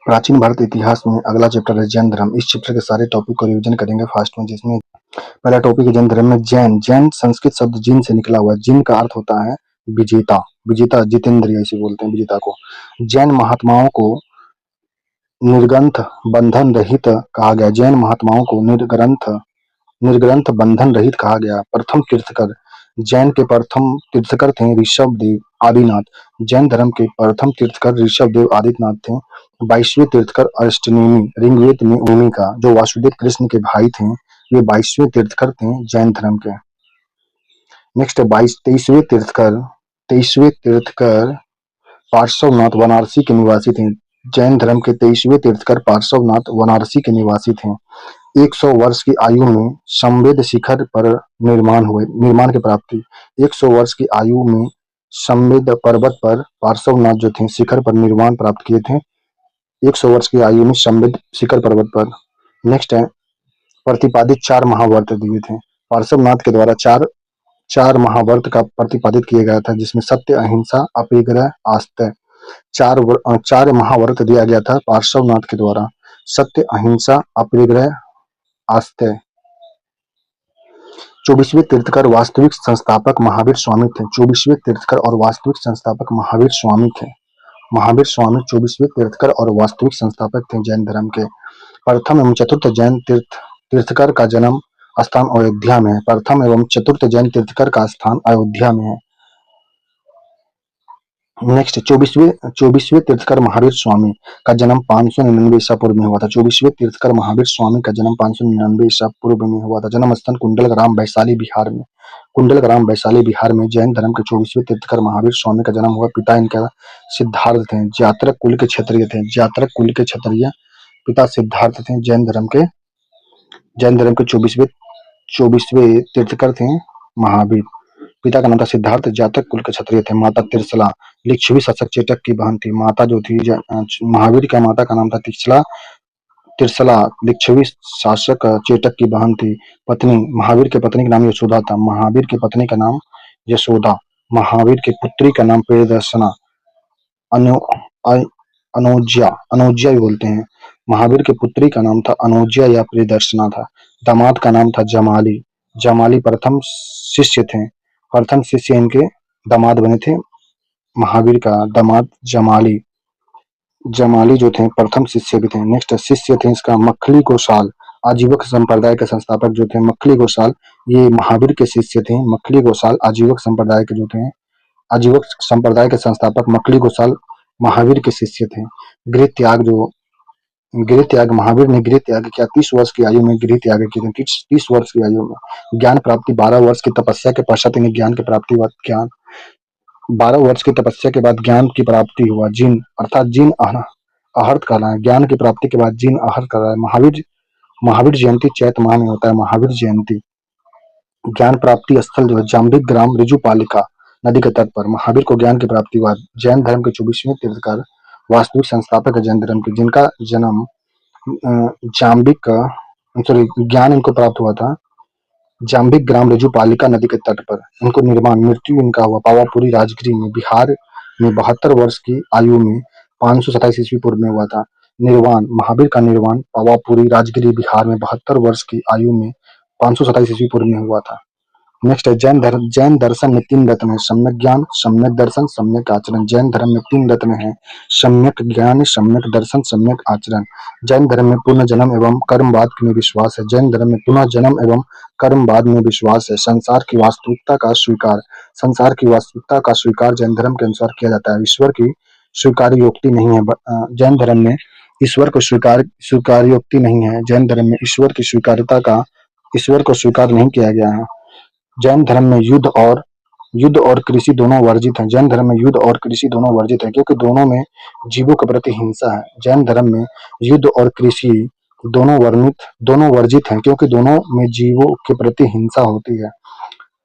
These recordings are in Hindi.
प्राचीन भारत इतिहास में अगला चैप्टर है जैन धर्म। इस चैप्टर के सारे टॉपिक को रिवीजन करेंगे फास्ट में, जिसमें पहला टॉपिक है जैन धर्म में जैन। जैन संस्कृत शब्द जिन से निकला हुआ है। जिन का अर्थ होता है विजेता। विजेता जितेंद्रिय इसे बोलते हैं विजेता को। जैन महात्माओं को निर्ग्रंथ बंधन रहित कहा गया। जैन महात्माओं को निर्ग्रंथ बंधन रहित कहा गया। प्रथम तीर्थकर जैन के प्रथम तीर्थकर थे ऋषभ देव आदिनाथ। जैन धर्म के प्रथम तीर्थकर ऋषभ देव आदिनाथ थे। 22वें तीर्थकर अष्टनेमी ऋग्वेद में भूमिका जो वासुदेव कृष्ण के भाई थे, ये 22वें तीर्थकर थे जैन धर्म के। नेक्स्ट 23वें तीर्थकर पार्श्वनाथ वाराणसी के निवासी थे। जैन धर्म के 23वें तीर्थकर पार्श्वनाथ वाराणसी के निवासी थे। 100 वर्ष की आयु में संवेद शिखर पर निर्माण की प्राप्ति। 100 वर्ष की आयु में संवेद पर्वत पर पार्श्वनाथ जो थे शिखर पर निर्माण प्राप्त किए थे। 100 वर्ष की आयु में संवेद शिखर पर्वत पर। नेक्स्ट है प्रतिपादित 4 महाव्रत दिए थे। पार्श्वनाथ के द्वारा चार महाव्रत का प्रतिपादित किया गया था, जिसमें सत्य, अहिंसा, अपिग्रह, आस्तेय चार महाव्रत दिया गया था पार्श्वनाथ के द्वारा। सत्य, अहिंसा, अपिग्रह, आस्तेय। 24वें तीर्थकर वास्तविक संस्थापक महावीर स्वामी थे। 24वें तीर्थकर और वास्तविक संस्थापक महावीर स्वामी थे। महावीर स्वामी 24वें तीर्थकर और वास्तविक संस्थापक थे जैन धर्म के। प्रथम एवं चतुर्थ जैन तीर्थकर का जन्म स्थान अयोध्या में है। प्रथम एवं चतुर्थ जैन तीर्थकर का स्थान अयोध्या में है। नेक्स्ट 24वें तीर्थकर महावीर स्वामी का जन्म 599 ईसा पूर्व में हुआ था। 24वें तीर्थकर महावीर स्वामी का जन्म 599 ईसा पूर्व में हुआ था। जन्म स्थान कुंडलग्राम वैशाली बिहार में। कुंडलग्राम वैशाली बिहार में जैन धर्म के 24वें तीर्थकर महावीर स्वामी का जन्म हुआ। पिता इनका सिद्धार्थ थे। जात्रक कुल के क्षत्रिय थे। जात्रक कुल के क्षत्रिय पिता सिद्धार्थ थे। जैन धर्म के 24वें तीर्थकर थे महावीर। पिता का नाम था सिद्धार्थ, जातक कुल के क्षत्रिय थे। माता तिरसला लिच्छवी शासक चेटक की बहन थी। माता जो थी महावीर का माता का नाम था तिरसला लिच्छवी शासक चेटक की बहन थी। पत्नी महावीर के पत्नी का नाम यशोदा था। महावीर की पत्नी का नाम यशोदा। महावीर की पुत्री का नाम प्रियदर्शना अनोज्या भी बोलते हैं। महावीर की पुत्री का नाम था अनोज्या या प्रियदर्शना था। दामाद का नाम था जमाली। जमाली प्रथम शिष्य थे। प्रथम शिष्य इनके दामाद बने थे। महावीर का दामाद जमाली जो थे प्रथम शिष्य भी थे। नेक्स्ट शिष्य थे इसका मखली गोसाल। आजीवक संप्रदाय के संस्थापक जो थे मखली गोसाल, ये महावीर के शिष्य थे। मखली गोसाल आजीवक संप्रदाय के जो थे, आजीवक संप्रदाय के संस्थापक मखली गोसाल महावीर के शिष्य थे। गृह त्याग महावीर ने गृह त्याग किया। 30 वर्ष की आयु में गृह त्याग किया। 30 वर्ष की आयु में ज्ञान प्राप्ति 12 वर्ष की तपस्या के पश्चात इन्हें ज्ञान की प्राप्ति हुआ। 12 वर्ष की तपस्या के बाद ज्ञान की प्राप्ति हुआ। जिन अर्थात जिन आहर्त कर रहा है। ज्ञान की प्राप्ति के बाद जिन आहर्त कर रहा है। महावीर जयंती चैत माह में होता है। महावीर जयंती। ज्ञान प्राप्ति स्थल जो है जाम्बिक ग्राम ऋजुपालिका नदी के तट पर महावीर को ज्ञान की प्राप्ति हुआ। जैन धर्म के 24वें तीर्थकर वास्तविक संस्थापक है जैन धर्म के, जिनका जन्म ज्ञान इनको प्राप्त हुआ था जाम्बिक ग्राम ऋजुपालिका नदी के तट पर। इनको निर्माण मृत्यु इनका हुआ पावापुरी राजगिरी में बिहार में 72 वर्ष की आयु में 527 ईस्वी पूर्व में हुआ था। निर्वाण महावीर का निर्वाण पावापुरी राजगिरी बिहार में 72 वर्ष की आयु में 527 ईस्वी पूर्व में हुआ था। नेक्स्ट है जैन दर्शन में 3 रत्न है। सम्यक ज्ञान, सम्यक दर्शन, सम्यक आचरण। जैन धर्म में 3 रत्न है। सम्यक ज्ञान, सम्यक दर्शन, सम्यक आचरण। जैन धर्म में पुनः जन्म एवं कर्मवाद में विश्वास है। जैन धर्म में पुनः जन्म एवं कर्मवाद में विश्वास है। संसार की वास्तविकता का स्वीकार जैन धर्म के अनुसार किया जाता है। ईश्वर की स्वीकार्योक्ति नहीं है। जैन धर्म में ईश्वर को स्वीकार्योक्ति नहीं है। जैन धर्म में ईश्वर को स्वीकार नहीं किया गया है। जैन धर्म में युद्ध और कृषि दोनों वर्जित हैं। जैन धर्म में युद्ध और कृषि दोनों वर्जित है, क्योंकि दोनों में जीवों के प्रति हिंसा है। जैन धर्म में युद्ध और कृषि दोनों वर्जित हैं, क्योंकि दोनों में जीवों के प्रति हिंसा होती है।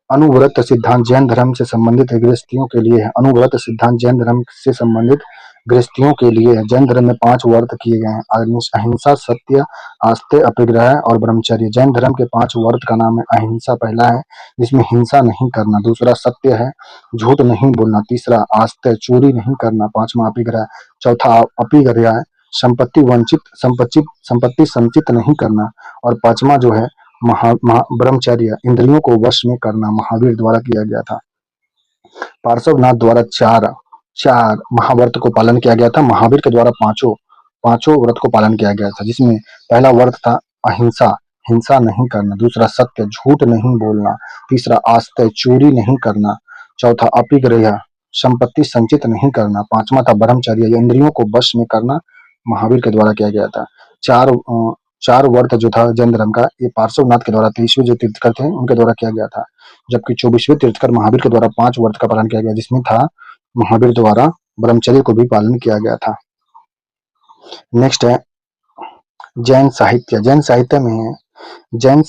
अनुव्रत सिद्धांत जैन धर्म से संबंधित गृहस्थियों के लिए है। अनुव्रत सिद्धांत जैन धर्म से संबंधित गृहस्थियों के लिए है। जैन धर्म में 5 व्रत किए गए हैं। अहिंसा, सत्य, आस्तेय, अपिग्रह और ब्रह्मचर्य। जैन धर्म के 5 व्रत का नाम है अहिंसा पहला है, जिसमें हिंसा नहीं करना। दूसरा सत्य है, झूठ नहीं बोलना। तीसरा आस्तेय, चोरी नहीं करना। 5वां अपिग्रह। चौथा अपिग्रह है, संपत्ति संचित नहीं करना, और पांचवा जो है ब्रह्मचर्य, इंद्रियों को वश में करना, महावीर द्वारा किया गया था। पार्श्वनाथ द्वारा चार चार महाव्रत को पालन किया गया था। महावीर के द्वारा पांचों पांचों व्रत को पालन किया गया था, जिसमें पहला व्रत था अहिंसा, हिंसा नहीं करना। दूसरा सत्य, झूठ नहीं बोलना। तीसरा आस्ते, चोरी नहीं करना। चौथा अपिग्रह, संपत्ति संचित नहीं करना। पांचवा था ब्रह्मचर्य, इंद्रियों को वश में करना, महावीर के द्वारा किया गया था। चार व्रत जो था जैन धर्म का, ये पार्श्वनाथ के द्वारा, 23वें जो तीर्थकर थे उनके द्वारा किया गया था, जबकि 24वें तीर्थकर महावीर के द्वारा 5 व्रत का पालन किया गया, जिसमें था महावीर द्वारा ब्रह्मचर्य को भी पालन किया गया था। नेक्स्ट है जैन साहित्य। जैन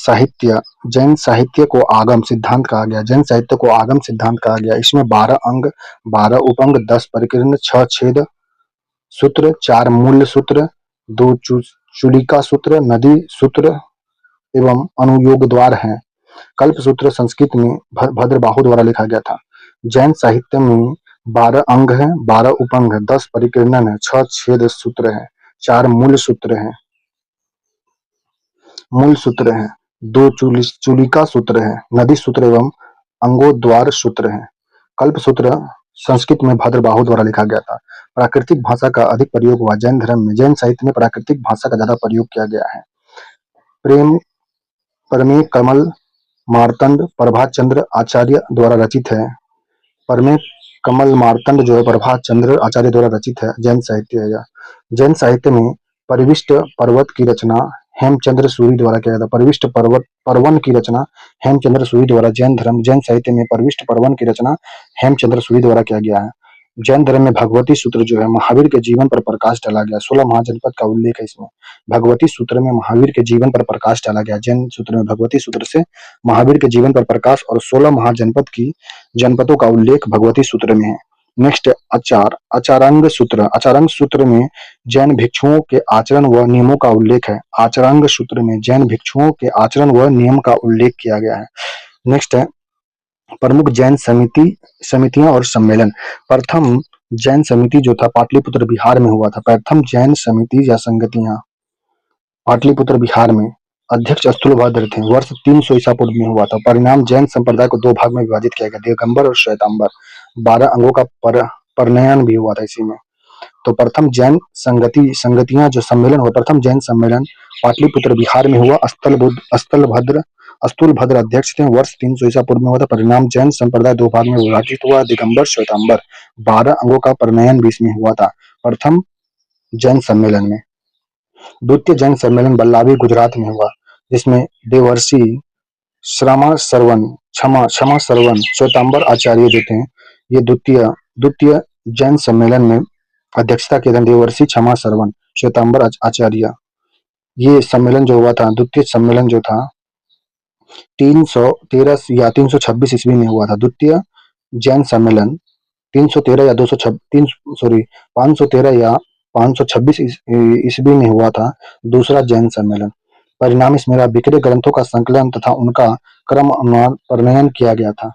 साहित्य को आगम सिद्धांत कहा गया। जैन साहित्य को आगम सिद्धांत कहा गया। इसमें 12 अंग, 12 उपअंग, 10 परिकीर्ण, 6 छेद सूत्र, 4 मूल सूत्र, 2 चूलिका सूत्र, नदी सूत्र एवं अनुयोग द्वार हैं। कल्प सूत्र संस्कृत में भद्रबाहु द्वारा लिखा गया था। जैन साहित्य में 12 अंग है, 12 उपअंग है, 10 परिकीर्णन है, 6 छेद सूत्र है, 4 मूल सूत्र है, 2 चूलिका सूत्र है, नदी सूत्र एवं अंगोद्वार सूत्र है। कल्प सूत्र संस्कृत में भद्रबाहु द्वारा लिखा गया था। प्राकृतिक भाषा का अधिक प्रयोग हुआ जैन धर्म में। जैन साहित्य में प्राकृतिक भाषा का ज्यादा प्रयोग किया गया है। प्रेम परमे कमल मार्तंड प्रभात चंद्र आचार्य द्वारा रचित है। परमे कमल मार्तंड जो है प्रभात चंद्र आचार्य द्वारा रचित है, जैन साहित्य है यह। जैन साहित्य में परिविष्ट पर्वत की रचना हेमचंद्र सूरी द्वारा किया गया था। परिविष्ट पर्वन की रचना हेमचंद्र सूरी द्वारा जैन साहित्य में परिविष्ट पर्वन की रचना हेमचंद्र सूरी द्वारा किया गया है। जैन धर्म में भगवती सूत्र जो है महावीर के जीवन पर प्रकाश डाला गया। 16 महाजनपद का उल्लेख है इसमें। भगवती सूत्र में महावीर के जीवन पर प्रकाश डाला गया। जैन सूत्र में भगवती सूत्र से महावीर के जीवन पर प्रकाश और 16 महाजनपद की जनपदों का उल्लेख भगवती सूत्र में है। नेक्स्ट आचारांग सूत्र में जैन भिक्षुओं के आचरण व नियमों का उल्लेख है। आचारांग सूत्र में जैन भिक्षुओं के आचरण व नियम का उल्लेख किया गया है। नेक्स्ट है प्रमुख जैन समितियां और सम्मेलन। प्रथम जैन समिति जो था पाटलिपुत्र बिहार में हुआ था। प्रथम जैन समिति या संगतियां पाटलिपुत्र बिहार में, अध्यक्ष स्थूलभद्र थे। वर्ष 300 ईसा पूर्व में हुआ था। परिणाम जैन संप्रदाय को 2 भाग में विभाजित किया गया, दिगंबर और श्वेतांबर। 12 अंगों का परिणयन भी हुआ था इसी में। तो प्रथम जैन संगतियां जो सम्मेलन हुआ, प्रथम जैन सम्मेलन पाटलिपुत्र बिहार में हुआ। स्थूलभद्र अध्यक्ष थे। वर्ष 300 ईसा पूर्व में हुआ था। परिणाम जैन संप्रदाय 2 भाग में विभाजित हुआ, दिगंबर श्वेतांबर। 12 अंगों का परिणयन भी इसमें हुआ था प्रथम जैन सम्मेलन में। द्वितीय जैन सम्मेलन बल्लाभी गुजरात में हुआ, जिसमें देवर्षि क्षमा सरवन श्वेतांबर आचार्य जो थे, ये द्वितीय जैन सम्मेलन में अध्यक्षता किए थे। देवर्षि क्षमा सरवन श्वेतांबर आचार्य। ये सम्मेलन जो हुआ था, द्वितीय सम्मेलन जो था 313 या 326 ईस्वी में हुआ था। द्वितीय जैन सम्मेलन 313 या 513 या 526 ईस्वी में हुआ था दूसरा जैन सम्मेलन। परिणाम इसमें बिखरे ग्रंथों का संकलन तथा उनका क्रम अनुसार परिणयन किया गया था।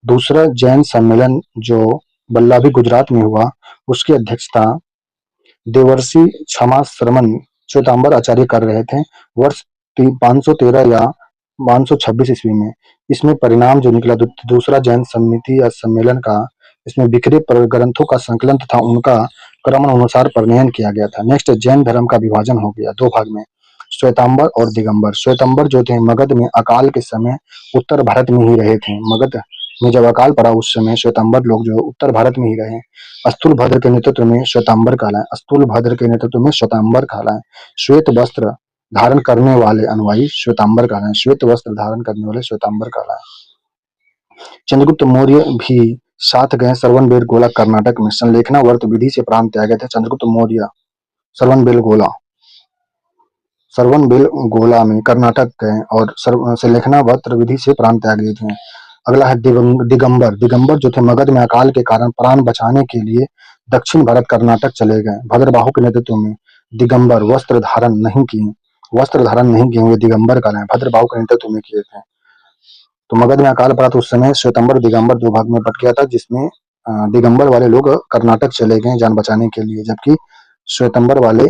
दूसरा जैन सम्मेलन जो बल्लाभी गुजरात में हुआ, उसकी अध्यक्षता देवर्षि क्षमा सरवन श्वेतांबर आचार्य कर रहे थे। वर्ष 513 या 526 ईस्वी में। इसमें परिणाम जो निकला दूसरा जैन समिति या सम्मेलन का, इसमें बिखरे ग्रंथों का संकलन तथा उनका क्रम अनुसार परिणयन किया गया था। नेक्स्ट जैन धर्म का विभाजन हो गया 2 भाग में, श्वेतांबर और दिगंबर। श्वेतांबर जो थे मगध में अकाल के समय उत्तर भारत में ही रहे थे। मगध में जब अकाल पड़ा उस समय श्वेतांबर लोग जो उत्तर भारत में ही रहे। स्थूलभद्र के नेतृत्व में श्वेतांबर कहलाए। श्वेत वस्त्र धारण करने वाले अनुयायी श्वेतांबर कहलाए। श्वेत वस्त्र धारण करने वाले श्वेतांबर कहलाए। चंद्रगुप्त मौर्य भी साथ गए श्रवणबेलगोला कर्नाटक में। संलेखना व्रत विधि से प्राण त्यागे थे चंद्रगुप्त मौर्य श्रवणबेलगोला में कर्नाटक गए और संलेखना व्रत विधि से प्राण त्याग दिए थे। अगला है दिगंबर जो थे मगध में अकाल के कारण प्राण बचाने के लिए दक्षिण भारत कर्नाटक चले गए। भद्रबाहु के नेतृत्व में दिगंबर वस्त्र धारण नहीं किए हुए दिगंबर कहलाए। भद्रबाहु के नेतृत्व में किए थे। तो मगध में अकाल पड़ा तो उस समय श्वेतांबर दिगंबर 2 भाग में बट गया था, जिसमें दिगंबर वाले लोग कर्नाटक चले गए जान बचाने के लिए, जबकि श्वेतांबर वाले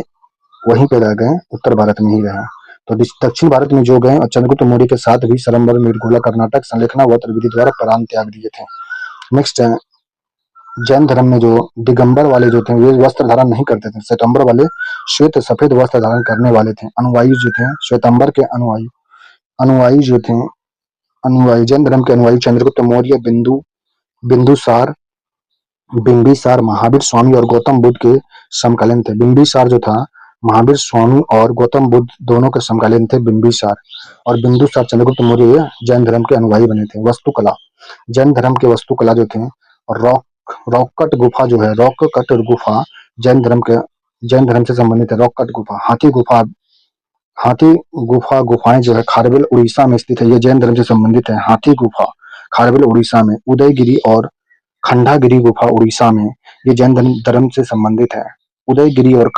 वहीं पे रह गए, उत्तर भारत में ही रहे। तो दक्षिण भारत में जो गए और चंद्रगुप्त मौर्य के साथ भी सरंबर, मिर्गोला, कर्नाटक, संलेखना व त्रिविधि द्वारा प्राण त्याग दिए थे। नेक्स्ट है, जैन धर्म में जो दिगंबर वाले जो थे वे वस्त्र धारण नहीं करते थे। श्वेतंबर वाले श्वेत सफेद वस्त्र धारण करने वाले थे। अनुयायी जो थे श्वेतंबर के अनुयायी अनुयायी जो थे अनुयायी जैन धर्म के अनुयायी चंद्रगुप्त मौर्य, बिंदुसार बिंबिसार, महावीर स्वामी और गौतम बुद्ध के समकालीन थे। बिंबिसार जो था महावीर स्वामी और गौतम बुद्ध दोनों के समकालीन थे बिंबिसार, और बिंदुसार चंद्रगुप्त मौर्य जैन धर्म के अनुयायी बने थे। वास्तुकला, जैन धर्म के वास्तुकला जो थे रॉक रॉक कट गुफा जो है, रॉक कट गुफा जैन धर्म से संबंधित है। रॉक कट गुफा, हाथी गुफा गुफाएं जो है खारवेल उड़ीसा में स्थित है। ये जैन धर्म से संबंधित है। हाथी गुफा खारवेल उड़ीसा में, उदयगिरी और खंडागिरी गुफा उड़ीसा में, ये जैन धर्म से संबंधित है। उदयगिरी और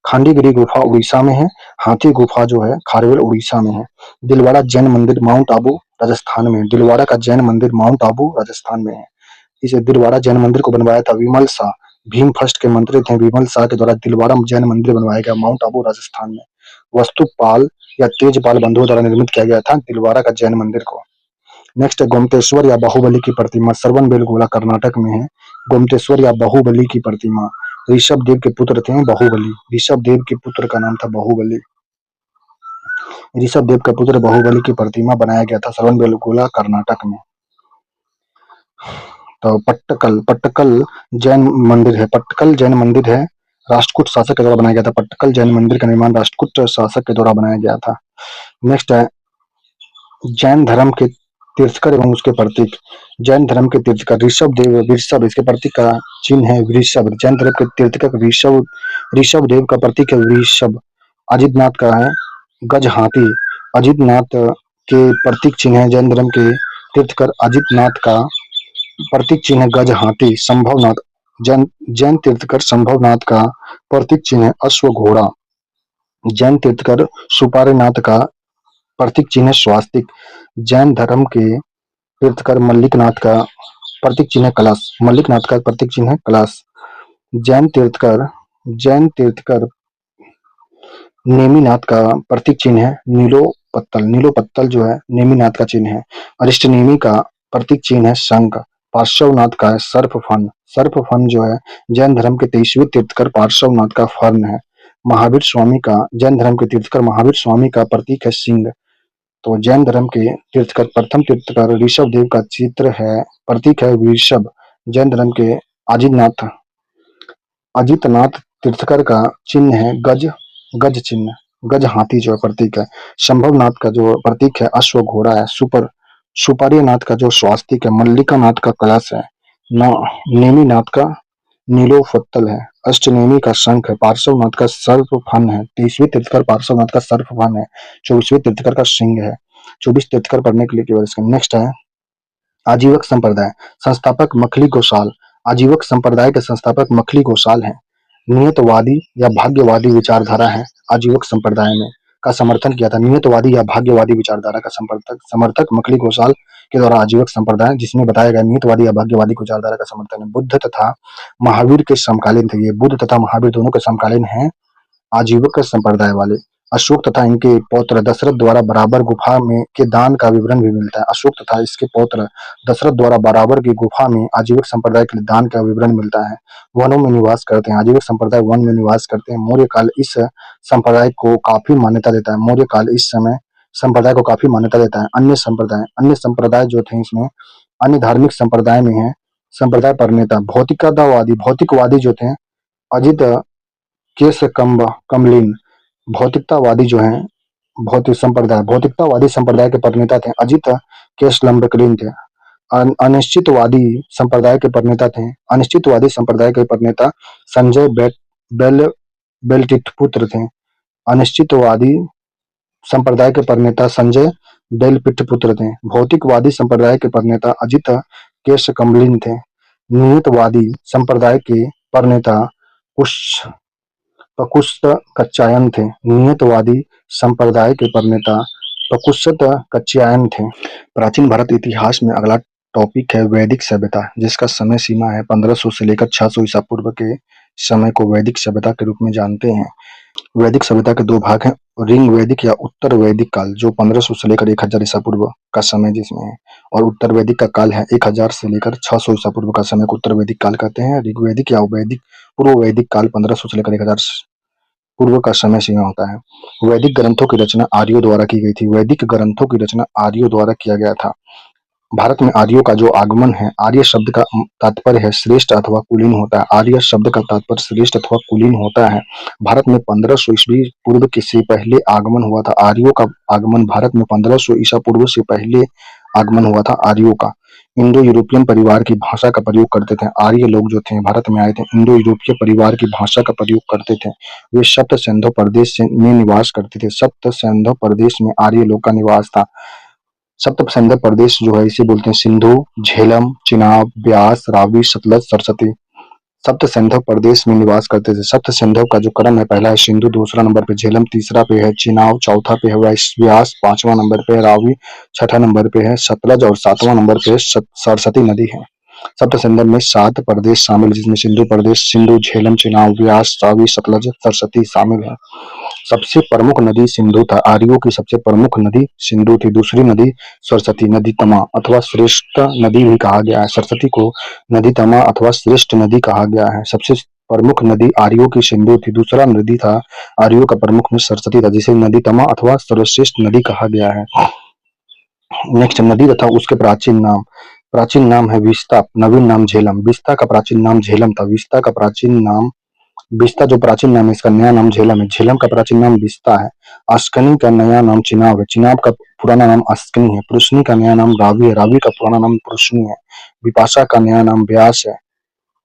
खंडीगिरी गुफा उड़ीसा में है। हाथी गुफा जो है खारवेल उड़ीसा में है। दिलवाड़ा जैन मंदिर माउंट आबू राजस्थान में, दिलवाड़ा का जैन मंदिर माउंट आबू राजस्थान में है। इसे दिलवाड़ा जैन मंदिर को बनवाया था विमल शाह, भीम फर्स्ट के मंत्री थे विमल शाह के द्वारा दिलवाड़ा जैन मंदिर बनवाया गया माउंट आबू राजस्थान में। वस्तुपाल या तेजपाल बंधुओं द्वारा निर्मित किया गया था दिलवाड़ा का जैन मंदिर को। नेक्स्ट है गोमतेश्वर या बाहुबली की प्रतिमा, श्रवणबेलगोला कर्नाटक में है। गोमतेश्वर या बाहुबली की प्रतिमा, ऋषभ देव के पुत्र थे बाहुबली, ऋषभ देव के पुत्र का नाम था बाहुबली। ऋषभ देव का पुत्र बाहुबली की प्रतिमा बनाया गया था श्रवणबेलगोला कर्नाटक में। तो पट्टकल जैन मंदिर है। पट्टकल जैन मंदिर है, राष्ट्रकूट शासक के द्वारा बनाया गया था। पट्टकल जैन मंदिर का निर्माण राष्ट्रकूट शासक के द्वारा बनाया गया था। नेक्स्ट है जैन धर्म के तीर्थकर एवं उसके प्रतीक। जैन धर्म के तीर्थकर ऋषभ, इसके प्रतीक का चिन्ह है वृषभ। जैन धर्म के तीर्थकर ऋषभ देव का प्रतीक है वृषभ। अजितनाथ का है गज हाथी। अजितनाथ के प्रतीक चिन्ह है जैन धर्म के तीर्थकर अजितनाथ का प्रतीक चिन्ह है गज हाथी। संभवनाथ, जैन तीर्थकर संभवनाथ का प्रतीक चिन्ह है अश्व घोड़ा। जैन तीर्थकर सुपारीनाथ का प्रतीक चिन्ह है स्वास्तिक। जैन धर्म के तीर्थकर मल्लिकनाथ का प्रतीक चिन्ह है कलश। मल्लिकनाथ का प्रतीक चिन्ह है कलश। जैन तीर्थकर नेमिनाथ का प्रतीक चिन्ह है नीलोपत्तल। नीलोपत्तल जो है नेमिनाथ का चिन्ह है। अरिष्टनेमि का प्रतीक चिन्ह है शंख। पार्श्वनाथ का है सर्पफन। सर्पफन जो है जैन धर्म के 23वें तीर्थकर पार्श्वनाथ का फर्न है। महावीर स्वामी का, जैन धर्म के तीर्थकर महावीर स्वामी का प्रतीक है सिंह। तो जैन धर्म के तीर्थकर प्रथम तीर्थकर ऋषभ देव का चित्र है, प्रतीक है वृषभ। जैन धर्म के अजितनाथ तीर्थकर का चिन्ह है गज चिन्ह, गज हाथी जो है प्रतीक है। शंभवनाथ का जो प्रतीक है अश्व घोड़ा है। सुपारीनाथ का जो स्वास्तिक है। मल्लिकानाथ का कलश है। नेमिनाथ का नीलोपत्तल है। अष्टनेमी का शंख है। पार्श्वनाथ का सर्प फन है। 23वें तीर्थकर पार्श्वनाथ का सर्प फन है। 24वें तीर्थकर का सिंह है। 24 तीर्थकर पढ़ने के लिए केवल इसका। नेक्स्ट है आजीवक संप्रदाय, संस्थापक मखली गोसाल। आजीवक संप्रदाय के संस्थापक मखली गोसाल हैं। नियतवादी या भाग्यवादी विचारधारा है आजीवक संप्रदाय में का समर्थन किया था। नियतवादी या भाग्यवादी विचारधारा का समर्थक मखली गोसाल के द्वारा आजीवक संप्रदाय, जिसमें बताया गया नियतवादी या भाग्यवादी विचारधारा का समर्थन है। बुद्ध तथा महावीर के समकालीन थे। ये बुद्ध तथा महावीर दोनों के समकालीन हैं आजीवक संप्रदाय वाले। अशोक तथा इनके पौत्र दशरथ द्वारा बराबर गुफा में के दान का विवरण भी मिलता है। अशोक तथा इसके पौत्र दशरथ द्वारा बराबर की गुफा में आजीवक संप्रदाय के लिए दान का विवरण मिलता है। वनों में निवास करते हैं। आजीवक संप्रदाय वन में निवास करते हैं। मौर्य काल इस संप्रदाय को काफी मान्यता देता है। मौर्य काल इस समय संप्रदाय को काफी मान्यता देता है। अन्य संप्रदाय जो थे इसमें अन्य धार्मिक संप्रदाय में है संप्रदाय प्रणेता भौतिकवादी जो थे अजित केश कमलिन। भौतिकतावादी जो हैं भौतिकतावादी संप्रदाय के प्रणेता थे अजित केशलम्बकलिन थे। अनिश्चितवादी संप्रदाय के प्रणेता थे अनिश्चितवादी संप्रदाय के प्रणेता संजय बेलटिटपुत्र थे। अनिश्चितवादी संप्रदाय के प्रणेता संजय बेलटिटपुत्र थे। भौतिकवादी संप्रदाय के प्रणेता अजित केशकमलिन थे। नियतवादी संप्रदाय के प्रणेता प्रकुष्ट कच्चायन थे। नियतवादी संप्रदाय के प्रणेता प्रकुष्ट कच्चायन थे। प्राचीन भारत इतिहास में अगला टॉपिक है वैदिक सभ्यता, जिसका समय सीमा है 1500 से लेकर 600 ईसा पूर्व के समय को वैदिक सभ्यता के रूप में जानते हैं। वैदिक सभ्यता के दो भाग हैं, ऋग वैदिक या उत्तर वैदिक काल जो 1500 से लेकर 1000 ईसा पूर्व का समय जिसमें है, और उत्तर वैदिक का काल है 1000 से लेकर 600 ईसा पूर्व का समय को उत्तर वैदिक काल कहते हैं। ऋग्वैदिक या वैदिक पूर्व वैदिक काल 1500 से लेकर 1000 पूर्व का समय सीमा होता है। वैदिक ग्रंथों की रचना आर्यों द्वारा की गई थी। वैदिक ग्रंथों की रचना आर्यों द्वारा किया गया था। भारत में आर्यों का जो आगमन है, आर्य शब्द का तात्पर्य है श्रेष्ठ अथवा कुलीन होता है। आर्य शब्द का तात्पर्य श्रेष्ठ अथवा कुलीन होता है। भारत में 1500 ईस्वी पूर्व के से पहले आगमन हुआ था। आर्यों का आगमन भारत में 1500 ईसा पूर्व से पहले आगमन हुआ था आर्यों का। इंडो यूरोपियन परिवार की भाषा का प्रयोग करते थे। आर्य लोग जो थे भारत में आए थे, इंडो यूरोपीय परिवार की भाषा का प्रयोग करते थे। वे सप्त सिंधु प्रदेश में निवास करते थे। सप्त सिंधु प्रदेश में आर्य लोग का निवास था। सप्त सिंधु प्रदेश जो है इसे बोलते हैं सिंधु, झेलम, चिनाब, ब्यास, रावी, सतलज, सरस्वती। सप्त सिंधु प्रदेश में निवास करते थे। सप्त सिंधु का जो क्रम है, पहला है सिंधु, दूसरा नंबर पे झेलम, तीसरा पे है चिनाब, चौथा पे है व्यास, पांचवा नंबर पे है रावी, छठा नंबर पे है सतलज और सातवां नंबर पे है सरस्वती नदी है। सप्त सिंधु में 7 प्रदेश शामिल, जिसमें सिंधु प्रदेश, सिंधु, झेलम, चिनाब, व्यास, रावी, सतलज, सरस्वती शामिल है। सबसे प्रमुख नदी सिंधु था। आर्यों की सबसे प्रमुख नदी सिंधु थी। दूसरी नदी सरस्वती, नदी तमा अथवा श्रेष्ठ नदी भी कहा गया है। सरस्वती को नदी तमा अथवा श्रेष्ठ नदी कहा गया है। सबसे प्रमुख नदी आर्यों की सिंधु थी। दूसरा नदी था आर्यों का प्रमुख में सरस्वती था, जिसे नदी तमा अथवा सर्वश्रेष्ठ नदी कहा गया है। नेक्स्ट, नदी तथा उसके प्राचीन नाम। प्राचीन नाम है विस्ता, नवीन नाम झेलम। विस्ता का प्राचीन नाम झेलम था। विस्ता जो प्राचीन नाम है, इसका नया नाम झेलम है। झेलम का प्राचीन नाम विस्ता है। अस्कनी का नया नाम चिनाब है। चिनाब का पुराना नाम अस्कनी है। पुरुषनी का नया नाम रावी है। रावी का पुराना नाम पुरुषनी है। विपाशा का नया नाम व्यास है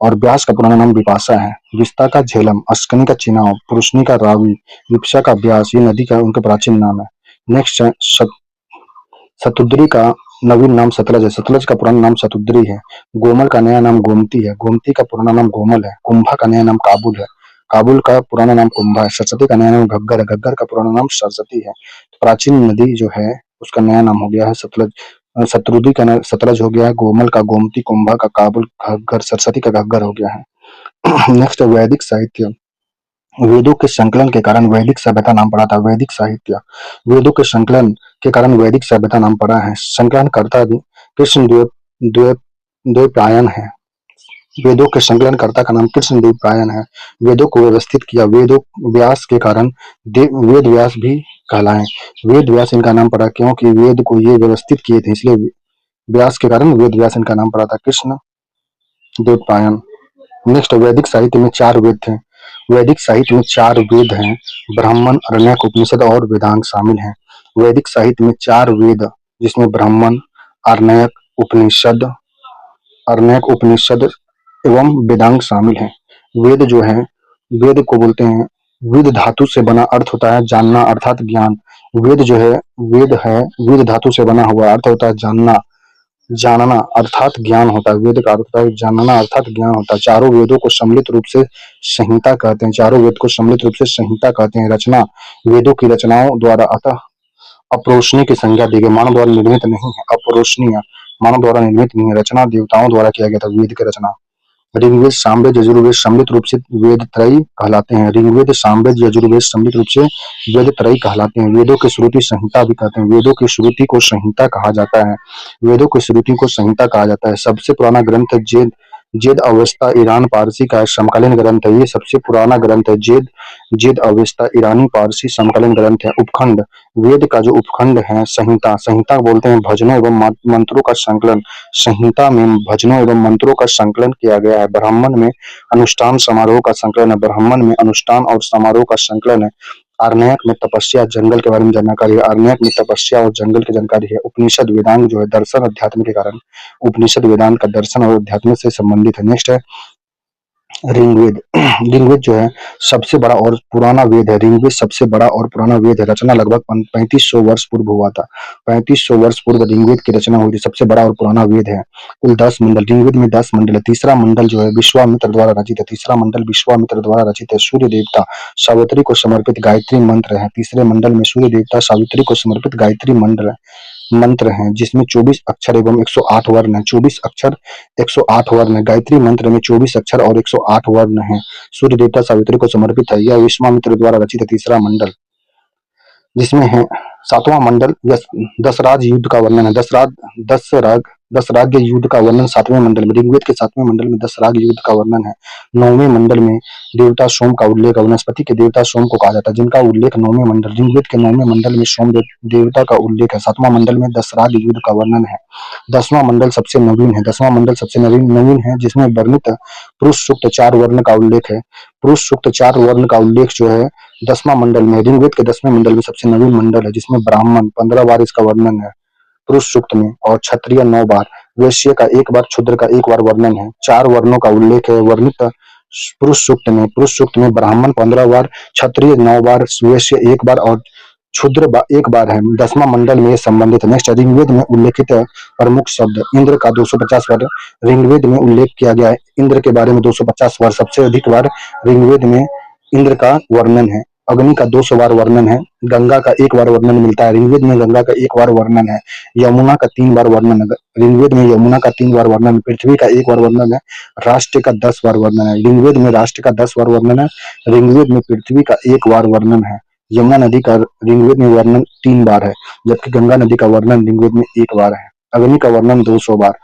और व्यास का पुराना नाम विपाशा है। विस्ता का झेलम, अस्कनी का चिनाब, पुरुषनी का रावी, विपाशा का व्यास, ये नदी का उनके प्राचीन नाम है। नेक्स्ट है सतुद्री का नवीन नाम सतलज है। सतलज का पुराना नाम सतुद्री है। गोमल का नया नाम गोमती है। गोमती का पुराना नाम गोमल है। कुंभा का नया नाम काबुल है। काबुल का पुराना नाम कुंभा है। सरस्वती का नया नाम घग्गर है। घग्गर का पुराना नाम सरस्वती है। तो प्राचीन नदी जो है उसका नया नाम हो गया है सतलज। सतरुदी का सतलज हो गया है। गोमल का गोमती, कुंभा का काबुल, घग्गर, सरस्वती का घग्गर हो गया है। नेक्स्ट, वैदिक साहित्य। वेदों के संकलन के कारण वैदिक सभ्यता नाम पड़ा था। वैदिक साहित्य, वेदों के संकलन के कारण वैदिक सभ्यता नाम पड़ा है। संकलनकर्ता भी कृष्ण द्वैपायन है। वेदों के संकलनकर्ता का नाम कृष्ण द्वैपायन है। वेदों को व्यवस्थित किया वेदों व्यास के कारण वेद व्यास भी कहलाए। वेद व्यास इनका नाम पड़ा क्योंकि वेद को ये व्यवस्थित किए थे, इसलिए व्यास के कारण वेद व्यास इनका नाम पड़ा था, कृष्ण द्वैपायन। नेक्स्ट, वैदिक साहित्य में 4 वेद थे। वैदिक साहित्य में 4 वेद हैं। ब्राह्मण, आरण्यक, उपनिषद और वेदांग शामिल हैं। वैदिक साहित्य में 4 वेद, जिसमें ब्राह्मण, आरण्यक, उपनिषद एवं वेदांग शामिल हैं। वेद जो है, वेद को बोलते हैं, वेद धातु से बना अर्थ होता है जानना अर्थात ज्ञान। वेद जो है, वेद धातु से बना हुआ अर्थ होता है जानना, जानना अर्थात ज्ञान होता है। वेद का अर्थ होता है जानना अर्थात ज्ञान होता है। चारों वेदों को सम्मिलित रूप से संहिता कहते हैं। चारों वेद को सम्मिलित रूप से संहिता कहते हैं। रचना, वेदों की रचनाओं द्वारा अतः अप्रोषणीय की संज्ञा दी गई। मानव द्वारा निर्मित नहीं है, अप्रोषणीय, मानव द्वारा निर्मित नहीं है। रचना देवताओं द्वारा किया गया था वेद की रचना। ऋग्वेद, सामवेद, यजुर्वेद सम्मिलित रूप से वेद त्रयी कहलाते हैं। ऋग्वेद, सामवेद, यजुर्वेद सम्मिलित रूप से वेद त्रयी कहलाते हैं। वेदों की श्रुति संहिता भी कहते हैं। वेदों की श्रुति को संहिता कहा जाता है। वेदों की श्रुति को संहिता कहा जाता है। सबसे पुराना ग्रंथ जेद अवेस्ता ईरान पारसी का समकालीन ग्रंथ है। ये सबसे पुराना ग्रंथ है। जेद अवेस्ता ईरानी पारसी समकालीन ग्रंथ है। उपखंड, वेद का जो उपखंड है, संहिता, संहिता बोलते हैं भजनों एवं मंत्रों का संकलन। संहिता में भजनों एवं मंत्रों का संकलन किया गया है। ब्राह्मण में अनुष्ठान समारोह का संकलन है। ब्राह्मण में अनुष्ठान और समारोह का संकलन है। आरण्यक में तपस्या, जंगल के बारे में जानकारी है। आरण्यक में तपस्या और जंगल की जानकारी है। उपनिषद, वेदांग जो है दर्शन अध्यात्म के कारण, उपनिषद वेदांत का दर्शन और अध्यात्म से संबंधित है। नेक्स्ट है ऋग्वेद। ऋग्वेद जो है सबसे बड़ा और पुराना वेद है। ऋग्वेद सबसे बड़ा और पुराना वेद है। रचना लगभग 3500 वर्ष पूर्व हुआ था। 3500 वर्ष पूर्व ऋग्वेद की रचना हुई थी। सबसे बड़ा और पुराना वेद है। कुल 10 मंडल, ऋग्वेद में 10 मंडल है। तीसरा मंडल जो है विश्वामित्र द्वारा रचित है। तीसरा मंडल विश्वामित्र द्वारा रचित है। सूर्य देवता सावित्री को समर्पित गायत्री मंत्र है। तीसरे मंडल में सूर्य देवता सावित्री को समर्पित गायत्री मंत्र है। मंत्र हैं जिसमें 24 अक्षर एवं 108 वर्ण हैं। 24 अक्षर 108 वर्ण है। गायत्री मंत्र में 24 अक्षर और 108 वर्ण हैं। सूर्य देवता सावित्री को समर्पित है। यह विश्वामित्र द्वारा रचित तीसरा मंडल जिसमें है सातवां मंडल दशराज युद्ध का वर्णन है। दशराग युद्ध का वर्णन सातवें मंडल में, ऋग्वेद के सातवें मंडल में दशराग युद्ध का वर्णन है। नौवें मंडल में देवता सोम का उल्लेख है। वनस्पति के देवता सोम को कहा जाता है जिनका उल्लेख नौवें मंडल, ऋग्वेद के नौवें मंडल में सोम देवता का उल्लेख है। सातवां मंडल में दशराग युद्ध का वर्णन है। 10वां मंडल सबसे नवीन है। 10वां मंडल सबसे नवीन है जिसमें वर्णित पुरुष सूक्त 4 वर्ण का उल्लेख है। पुरुष सूक्त 4 वर्ण का उल्लेख जो है 10वां मंडल में, ऋग्वेद के 10वें मंडल में सबसे नवीन मंडल है जिसमें ब्राह्मण 15 बार इसका वर्णन है पुरुष सूक्त में, और क्षत्रिय 9 बार, वैश्य का 1 बार, शूद्र का 1 बार वर्णन है। 4 वर्णों का उल्लेख है वर्णित पुरुष सूक्त में ब्राह्मण 15 बार, क्षत्रिय 9 बार, वैश्य 1 बार और क्षुद्र 1 बार है। 10वां मंडल में संबंधित है। नेक्स्ट ऋग्वेद में उल्लेखित प्रमुख शब्द इंद्र का 250 बार ऋग्वेद में उल्लेख किया गया है। इंद्र के बारे में 250 बार, सबसे अधिक बार ऋग्वेद में इंद्र का वर्णन है। अग्नि का 200 बार वर्णन है। गंगा का 1 बार वर्णन मिलता है ऋग्वेद में, गंगा का 1 बार वर्णन है। यमुना का 3 बार वर्णन है ऋग्वेद में, यमुना का 3 बार वर्णन है। पृथ्वी का 1 बार वर्णन है। राष्ट्र का 10 बार वर्णन है ऋग्वेद में, राष्ट्र का 10 बार वर्णन है ऋग्वेद में। पृथ्वी का 1 बार वर्णन है। यमुना नदी का ऋग्वेद में वर्णन 3 बार है जबकि गंगा नदी का वर्णन ऋग्वेद में 1 बार है। अग्नि का वर्णन 200 बार,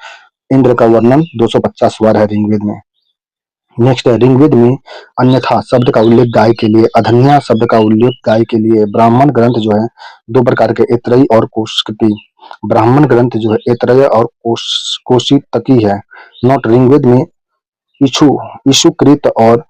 इंद्र का वर्णन 250 बार है ऋग्वेद में। नेक्स्ट है ऋग्वेद में अन्यथा शब्द का उल्लेख गाय के लिए, अधन्या शब्द का उल्लेख गाय के लिए। ब्राह्मण ग्रंथ जो है 2 प्रकार के, ऐतरेयी और कौशिकी। ब्राह्मण ग्रंथ जो है ऐतरेय और कौशितकी है। नोट ऋग्वेद में इक्षु इक्षुकृत और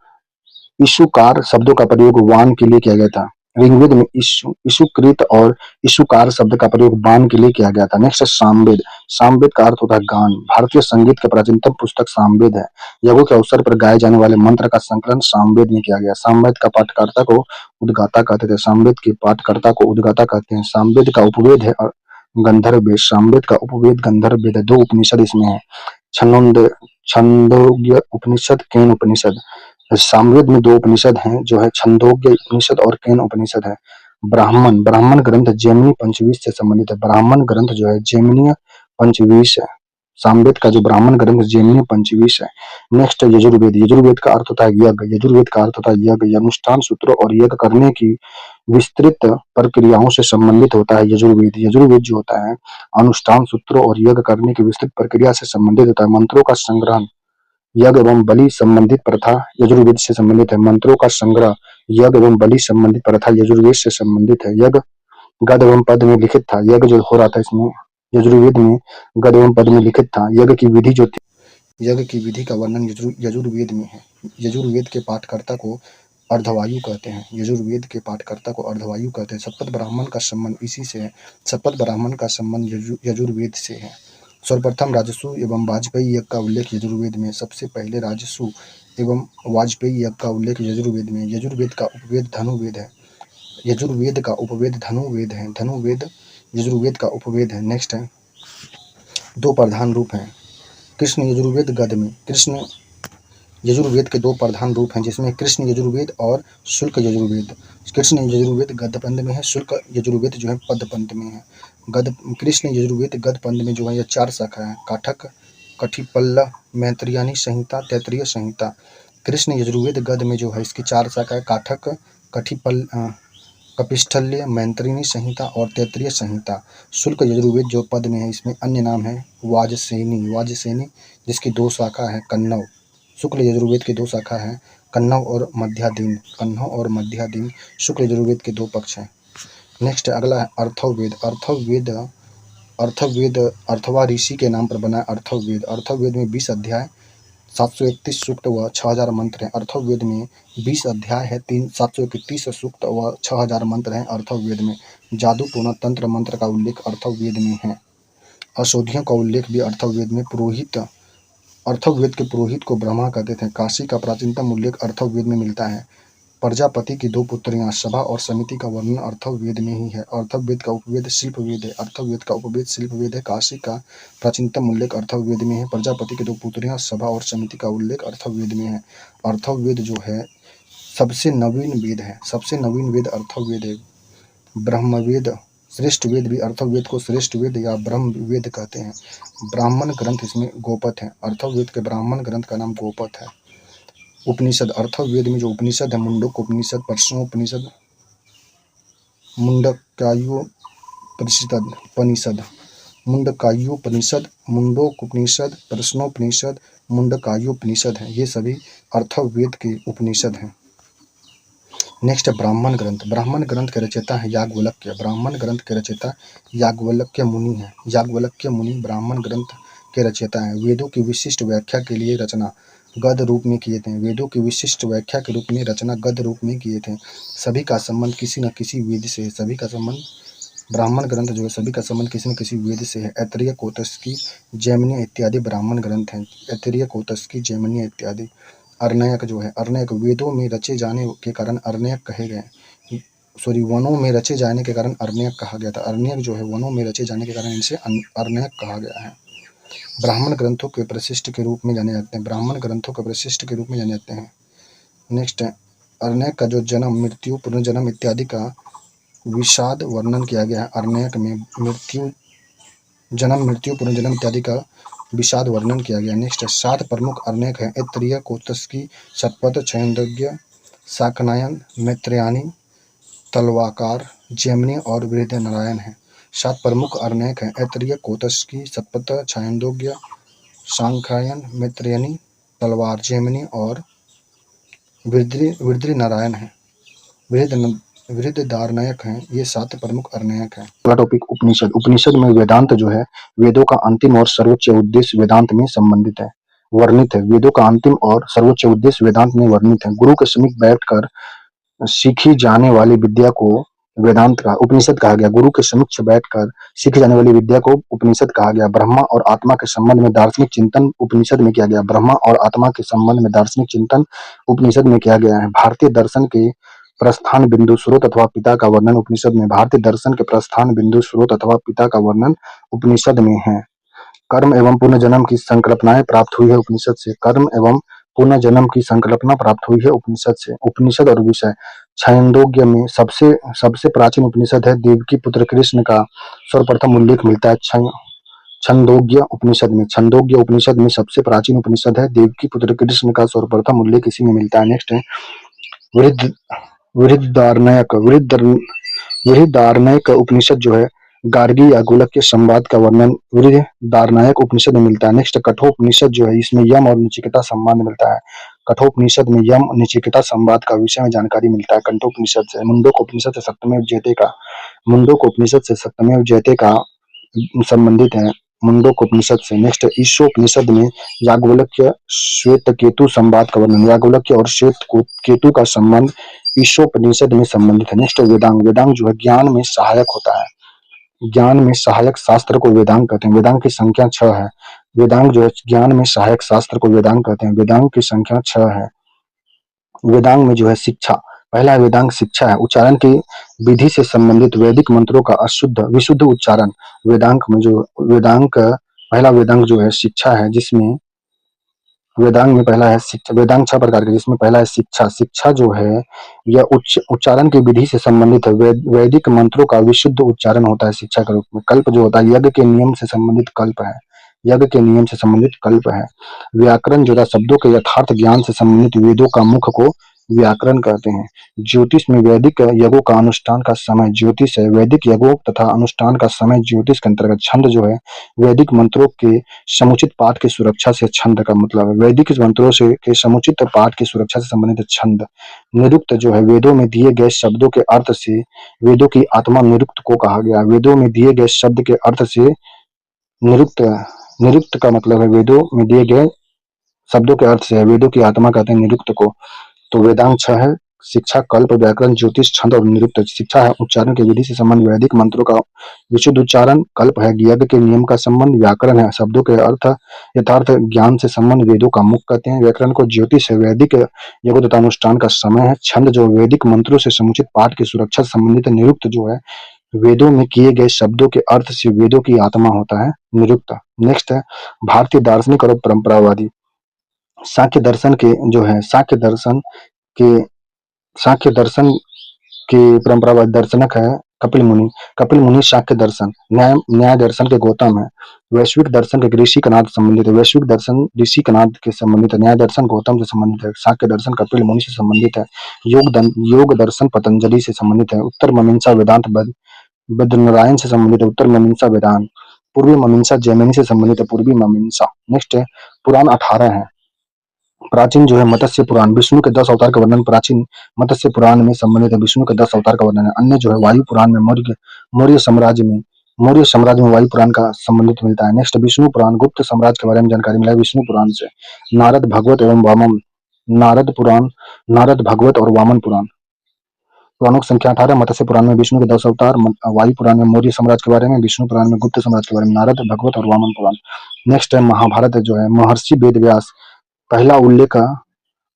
इशुकार शब्दों का प्रयोग वान के लिए किया गया था। ऋग्वेद में इशुकृत और इशुकार शब्द का प्रयोग वान के लिए किया गया था। नेक्स्ट सामवेद। सामवेद का अर्थ होता है गान। भारतीय संगीत के प्राचीनतम पुस्तक सामवेद है। यज्ञों के अवसर पर गाए जाने वाले मंत्र का संकलन सामवेद में किया गया। सामवेद का पाठकर्ता को उद्गाता कहते थे। सामवेद के पाठकर्ता को उद्गाता कहते हैं। सामवेद का उपवेद है गंधर्व वेद। सामवेद का उपवेद गंधर्व वेद है। 2 उपनिषद इसमें है, छंदोग्य उपनिषद, केन उपनिषद। सामवेद में 2 उपनिषद हैं जो है छंदोग्य उपनिषद और केन उपनिषद है। ब्राह्मण ब्राह्मण ग्रंथ जैमिनी पंचवीस से संबंधित है। ब्राह्मण ग्रंथ जो है जैमिनीय पंचवीस है। सामवेद का जो ब्राह्मण ग्रंथ जैमिनीय पंचवीस है। नेक्स्ट यजुर्वेद। यजुर्वेद का अर्थ होता है यज्ञ। यजुर्वेद का अर्थ होता है यज्ञ, अनुष्ठान सूत्रों और यज्ञ करने की विस्तृत प्रक्रियाओं से संबंधित होता है यजुर्वेद। यजुर्वेद जो होता है अनुष्ठान सूत्रों और यज्ञ करने की विस्तृत प्रक्रिया से संबंधित होता है। मंत्रों का संग्रह, यज्ञ एवं बलि संबंधित प्रथा यजुर्वेद से संबंधित है। मंत्रों का संग्रह, यज्ञ एवं बलि संबंधित प्रथा यजुर्वेद से संबंधित है। यज्ञ गद एवं पद में लिखित था। यज्ञ जो हो रहा था इसमें यजुर्वेद में गद एवं पद में लिखित था। यज्ञ की विधि जो थी, यज्ञ की विधि का वर्णन यजुर्वेद में है। यजुर्वेद के पाठकर्ता को अर्धवायु कहते हैं। यजुर्वेद के पाठकर्ता को अर्धवायु कहते हैं। शपथ ब्राह्मण का संबंध इसी से है। शपथ ब्राह्मण का संबंध यजुर्वेद से है। सर्वप्रथम राजसु एवं वाजपेयी यज्ञ का उल्लेख यजुर्वेद में। सबसे पहले राजसु एवं वाजपेयी यज्ञ का उल्लेख यजुर्वेद में। यजुर्वेद का उपवेद धनुर्वेद है। यजुर्वेद का उपवेद धनुर्वेद है। धनुर्वेद यजुर्वेद का उपवेद है। नेक्स्ट है 2 प्रधान रूप हैं कृष्ण यजुर्वेद गद में। कृष्ण यजुर्वेद के 2 प्रधान रूप हैं जिसमें कृष्ण यजुर्वेद और शुल्क यजुर्वेद। कृष्ण यजुर्वेद गद्य पंद में है, शुल्क यजुर्वेद जो है पद्य पंद में है। कृष्ण यजुर्वेद गद्य पंद में जो है ये 4 शाखा है, काठक, कठिपल्ल, मैत्रेयी संहिता, तैत्तिरीय संहिता। कृष्ण यजुर्वेद गद्य में जो है इसकी 4 शाखा है, काठक, कपिस्थल्य, मैत्रेयी संहिता और तैत्तिरीय संहिता। शुल्क यजुर्वेद जो पद में है इसमें अन्य नाम है वाजसेनी जिसकी 2 शाखा है, कन्नव। शुक्ल यजुर्वेद की 2 शाखा है, कन्नव और मध्यादीन। शुक्ल यजुर्वेद के 2 पक्ष हैं। नेक्स्ट अगला है अर्थववेद। अर्थववेद अर्थवा ऋषि के नाम पर बना है अर्थववेद। अर्थववेद में 20 अध्याय, 731 सूक्त व 6000 मंत्र हैं। अर्थववेद में 20 अध्याय है, 731 सूक्त व 6000 मंत्र हैं। अर्थववेद में जादू टोना तंत्र मंत्र का उल्लेख अर्थववेद में है। औषधियों का उल्लेख भी अर्थववेद में। अर्थववेद के पुरोहित को ब्रह्मा कहते थे। काशी का प्राचीनतम उल्लेख अर्थववेद में मिलता है। प्रजापति की 2 पुत्रियां सभा और समिति का वर्णन अर्थववेद में ही है। अर्थववेद का उपवेद शिल्पवेद है। अर्थववेद का उपवेद शिल्पवेद है। काशी का प्राचीनतम उल्लेख अर्थववेद में है। प्रजापति की 2 पुत्रियां सभा और समिति का उल्लेख अर्थववेद में है। अर्थववेद जो है सबसे नवीन वेद है। सबसे नवीन वेद अर्थववेद है। ब्रह्मवेद श्रेष्ठ वेद भी अर्थवेद को श्रेष्ठ वेद या ब्रह्म वेद कहते हैं। ब्राह्मण ग्रंथ इसमें गोपथ है। अर्थवेद के ब्राह्मण ग्रंथ का नाम गोपथ है। उपनिषद अर्थवेद में जो उपनिषद है, मुंडक उपनिषद, प्रश्नोपनिषद, मुंडकायोपनिषद, मुंडकायोपनिषद, मुंडकोपनिषद, प्रश्नोपनिषद, मुंडकायोपनिषद है, ये सभी अर्थवेद के उपनिषद हैं। नेक्स्ट है ब्राह्मण ग्रंथ। ब्राह्मण ग्रंथ के रचयिता है याज्ञवल्क्य। ब्राह्मण ग्रंथ के रचयिता याज्ञवल्क्य मुनि है। याज्ञवल्क्य मुनि ब्राह्मण ग्रंथ के रचयिता हैं। वेदों की विशिष्ट व्याख्या के लिए रचना गद्य रूप में किए थे। वेदों की विशिष्ट व्याख्या के रूप में रचना गद्य रूप में किए थे। सभी का संबंध किसी न किसी वेद से है। सभी का संबंध, ब्राह्मण ग्रंथ जो है सभी का संबंध किसी न किसी वेद से है। ऐतरेय, कौतस्की, जैमिनी इत्यादि ब्राह्मण ग्रंथ हैं। ऐतरेय, कौतस्की, जैमिनी इत्यादि। अरण्यक जो है, अरण्यक वेदों में रचे जाने के कारण अरण्यक कहे गए। वनों में रचे जाने के कारण अरण्यक कहा गया था। अरण्यक जो है वनों में रचे जाने के कारण इनसे अरण्यक कहा गया है। ब्राह्मण ग्रंथों के प्रशिष्ट के रूप में जाने जाते हैं। ब्राह्मण ग्रंथों के प्रशिष्ट के रूप में जाने जाते हैं। नेक्स्ट है अरण्यक का जो जन्म, मृत्यु, पुनर्जन्म इत्यादि का विषाद वर्णन किया गया है। अरण्यक में जन्म, मृत्यु, पुनर्जन्म इत्यादि का विषाद वर्णन किया गया। नेक्स्ट है 7 प्रमुख अरण्यक हैं। ऐतरेय, कौतस्की, शतपथ, छांदोग्य, शाकनायन, मैत्रेयानी, तलवाकार, जैमिनी और बृहदनारायण हैं। 7 प्रमुख अरण्यक हैं। ऐतरेय, कौतस्की, शतपथ, छांदोग्य, शाकनायन, मैत्रेयनी, तलवार, जैमिनी और बृहदनारायण हैं। बृहदारण्यक हैं। ये 7 प्रमुख अरण्यक हैं। अगला टॉपिक उपनिषद। उपनिषद में वेदांत जो है वेदों का अंतिम और सर्वोच्च उद्देश्य वेदांत में संबंधित है, वर्णित है। वेदों का अंतिम और सर्वोच्च उद्देश्य वेदांत में वर्णित है। गुरु के समीप बैठकर सीखी जाने वाली विद्या को वेदांत का उपनिषद कहा गया। गुरु के समक्ष बैठकर सीखी जाने वाली विद्या को उपनिषद कहा गया। ब्रह्मा और आत्मा के संबंध में दार्शनिक चिंतन उपनिषद में किया गया। ब्रह्मा और आत्मा के संबंध में दार्शनिक चिंतन उपनिषद में किया गया है। भारतीय दर्शन के प्रस्थान बिंदु, स्रोत अथवा पिता का वर्णन उपनिषद में। भारतीय दर्शन के प्रस्थान बिंदु, स्रोत अथवा पिता का वर्णन उपनिषद में है। कर्म एवं पुनर्जन्म की संकल्पनाएं प्राप्त हुई है उपनिषद से। कर्म एवं पुनर्जन्म की संकल्पना प्राप्त हुई है उपनिषद से। उपनिषद और विषय। छांदोग्य में सबसे सबसे प्राचीन उपनिषद है। देवकी पुत्र कृष्ण का सर्वप्रथम उल्लेख मिलता है छंदोग्य उपनिषद में। छंदोग्य उपनिषद में सबसे प्राचीन उपनिषद है। देवकी पुत्र कृष्ण का सर्वप्रथम उल्लेख इसी में मिलता है। नेक्स्ट है बृहदारण्यक। बृहदारण्यक उपनिषद जो है गार्गी या गोलक्य संवाद का वर्णन बृहदारण्यक उपनिषद में मिलता है। नेक्स्ट कठोपनिषद जो है इसमें यम और नचिकेता संवाद मिलता है। कठोपनिषद में यम नचिकेता संवाद का विषय में जानकारी मिलता है कठोपनिषद से। मुंडकोपनिषद से सप्तमेव जयते का संबंधित है। मुंडकोपनिषद से। नेक्स्ट ईशोपनिषद में याज्ञवल्क्य श्वेतकेतु संवाद का वर्णन। याज्ञवल्क्य और श्वेतकेतु का संबंध ईशोपनिषद में संबंधित है। नेक्स्ट वेदांग। वेदांग जो है ज्ञान में सहायक होता है। ज्ञान में सहायक शास्त्र को वेदांग कहते हैं। वेदांग की संख्या 6 है। वेदांग जो है ज्ञान में सहायक शास्त्र को वेदांग कहते हैं। वेदांग की संख्या 6 है। वेदांग में जो है शिक्षा, पहला वेदांग शिक्षा है। उच्चारण की विधि से संबंधित वैदिक मंत्रों का विशुद्ध उच्चारण। वेदांग में जो पहला वेदांग जो है शिक्षा है, जिसमें वेदांग में पहला है शिक्षा। वेदांग 6 प्रकार के, जिसमें पहला है शिक्षा। शिक्षा जो है यह उच्चारण की विधि से संबंधित है। वैदिक मंत्रों का विशुद्ध उच्चारण होता है शिक्षा के रूप में। कल्प जो होता है यज्ञ के नियम से संबंधित कल्प है। यज्ञ के नियम से संबंधित कल्प है। व्याकरण जो है शब्दों के यथार्थ ज्ञान से संबंधित वेदों का मुख को व्याकरण कहते हैं। ज्योतिष में वैदिक यज्ञों का अनुष्ठान का समय ज्योतिष है। वैदिक यज्ञों तथा अनुष्ठान का समय ज्योतिष के अंतर्गत। छंद जो है वैदिक मंत्रों के समुचित पाठ की सुरक्षा से छंद का मतलब है। वैदिक मंत्रों से के समुचित पाठ की सुरक्षा से संबंधित छंद। निरुक्त जो है वेदों में दिए गए शब्दों के अर्थ से वेदों की आत्मा निरुक्त को कहा गया। वेदों में दिए गए शब्द के अर्थ से निरुक्त निरुक्त का मतलब है वेदों में दिए गए शब्दों के अर्थ से है। वेदों की आत्मा कहते हैं निरुक्त को। तो वेदांग 6 है। शिक्षा, कल्प, व्याकरण, ज्योतिष, छंद और निरुक्त। शिक्षा है उच्चारण की विधि से संबंध, वैदिक मंत्रों का विशुद्ध उच्चारण। कल्प है यज्ञ के नियम का संबंध। व्याकरण है शब्दों के अर्थ यथार्थ ज्ञान से संबंध, वेदों का मुख कहते हैं। व्याकरण को ज्योतिष है वैदिक यज्ञ तथा अनुष्ठान का समय है। छंद जो वैदिक मंत्रों से समुचित पाठ की सुरक्षा से संबंधित है। निरुक्त जो है वेदों में किए गए शब्दों के अर्थ से वेदों की आत्मा होता है निरुक्त। नेक्स्ट है भारतीय दार्शनिक और परंपरावादी। सांख्य दर्शन के जो है के सांख्य दर्शन के परंपरावादी दर्शनक है कपिल मुनि शाक्य दर्शन, न्याय दर्शन के गौतम है। वैश्विक दर्शन के ऋषि कनाद से संबंधित है। वैश्विक दर्शन ऋषि कनाद के संबंधित है। न्याय दर्शन गौतम से संबंधित है। शाक्य दर्शन कपिल मुनि से संबंधित है। योग दर्शन पतंजलि से संबंधित है। उत्तर मीमांसा वेदांत बद्रनारायण से संबंधित है। उत्तर मीमांसा वेदांत। पूर्वी मीमांसा जैमिनी से संबंधित है। पूर्वी मीमांसा। नेक्स्ट है पुराण 18 है। प्राचीन जो है मत्स्य पुराण, विष्णु के 10 अवतार का वर्णन प्राचीन मत्स्य पुराण में संबंधित है। विष्णु के 10 अवतार का वर्णन है। अन्य जो है वायु पुराण में मौर्य साम्राज्य में वायु पुराण का संबंधित मिलता है। नेक्स्ट विष्णु पुराण, गुप्त साम्राज्य के बारे में जानकारी मिला है विष्णु पुराण से। नारद भागवत एवं वामन, नारद पुराण, नारद भागवत और वामन पुराण। पुराणों की संख्या 18। मत्स्य पुराण में विष्णु के 10 अवतार, वायु पुराण में मौर्य साम्राज्य के बारे में, विष्णु पुराण में गुप्त साम्राज्य के बारे में, नारद भागवत और वामन पुराण। नेक्स्ट है महाभारत जो है, महर्षि वेद व्यास, पहला उल्लेख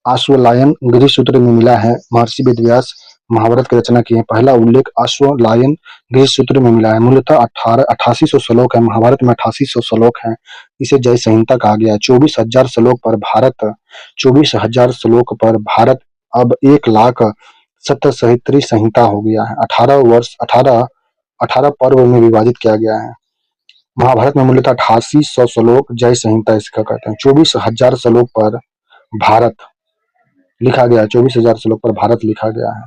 आश्वलायन गिरी सूत्र में मिला है। महर्षि वेद व्यास महाभारत की रचना की है। पहला उल्लेख आश्वलायन गिरी सूत्र में मिला है। मूलतः 8800 श्लोक है। महाभारत में 8800 श्लोक है। इसे जय संहिता कहा गया है। 24,000 श्लोक पर भारत, 24,000 श्लोक पर भारत अब 1,07,सहस्त्री संहिता हो गया है। 18 पर्व में विभाजित किया गया है। महाभारत में मूलतः 8800 श्लोक जय संहिता इसका कहते हैं। 24,000 श्लोक पर भारत लिखा गया है। 24,000 श्लोक पर भारत लिखा गया है।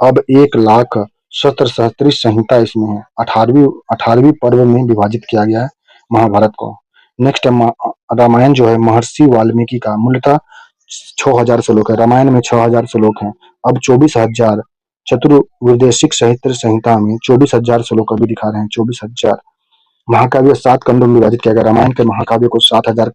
अब 1,07,सहस्त्री संहिता इसमें है। 18वीं पर्व में विभाजित किया गया है महाभारत को। नेक्स्ट है रामायण जो है महर्षि वाल्मीकि का, मूलतः 6,000 श्लोक है। रामायण में 6,000 श्लोक है। अब 24,000 चतुर्विदेशिक साहित्य संहिता में 24,000 श्लोक अभी दिखा रहे हैं। 24,000 महाकाव्य 7 खंडों में विभाजित किया गया। रामायण के महाकाव्य को 7,000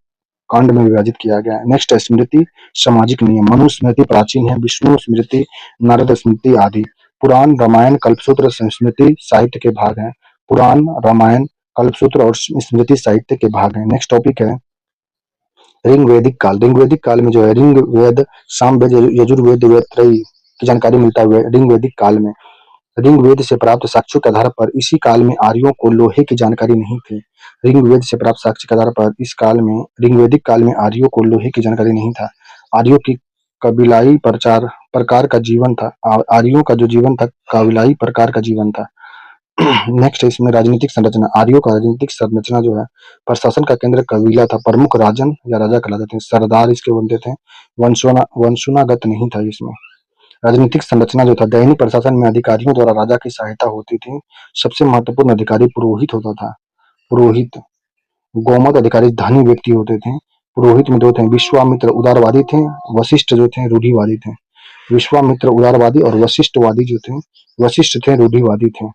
कांड में विभाजित किया गया है। नेक्स्ट है स्मृति सामाजिक नियम। मनु स्मृति प्राचीन है, विष्णु स्मृति, नारद स्मृति आदि। पुराण, रामायण, कल्पसूत्र स्मृति साहित्य के भाग हैं। पुराण, रामायण, कल्पसूत्र और स्मृति साहित्य के भाग हैं। नेक्स्ट टॉपिक है ऋग्वैदिक काल। ऋग्वैदिक काल में जो है ऋग्वेद, सामवेद, यजुर्वेद, वेदत्रयी की जानकारी मिलता है ऋग्वैदिक काल में। ऋग्वेद से प्राप्त साक्ष्यों के आधार पर इसी काल में आर्यों को लोहे की जानकारी नहीं थी। ऋग्वेद से प्राप्त साक्ष्य के आधार पर इस काल में, ऋग्वैदिक काल में आर्यों को लोहे की जानकारी नहीं था। आर्यों की कबीलाई प्रकार का जीवन था। आर्यों का जो जीवन था कबीलाई प्रकार का जीवन था। नेक्स्ट है इसमें राजनीतिक संरचना। आर्यों का राजनीतिक संरचना जो है, प्रशासन का केंद्र कबीला था। प्रमुख राजन या राजा कहलाते थे। सरदार इसके बनते थे। वंशुनागत नहीं था इसमें। राजनीतिक संरचना जो था, दैनिक प्रशासन में अधिकारियों द्वारा राजा की सहायता होती थी। सबसे महत्वपूर्ण अधिकारी पुरोहित होता था। पुरोहित। गोमत अधिकारी धनी व्यक्ति होते थे। पुरोहित में दो थे, विश्वामित्र उदारवादी थे, वशिष्ठ जो थे रूढ़िवादी थे। विश्वामित्र उदारवादी और वशिष्ठवादी जो थे, वशिष्ठ थे रूढ़िवादी थे।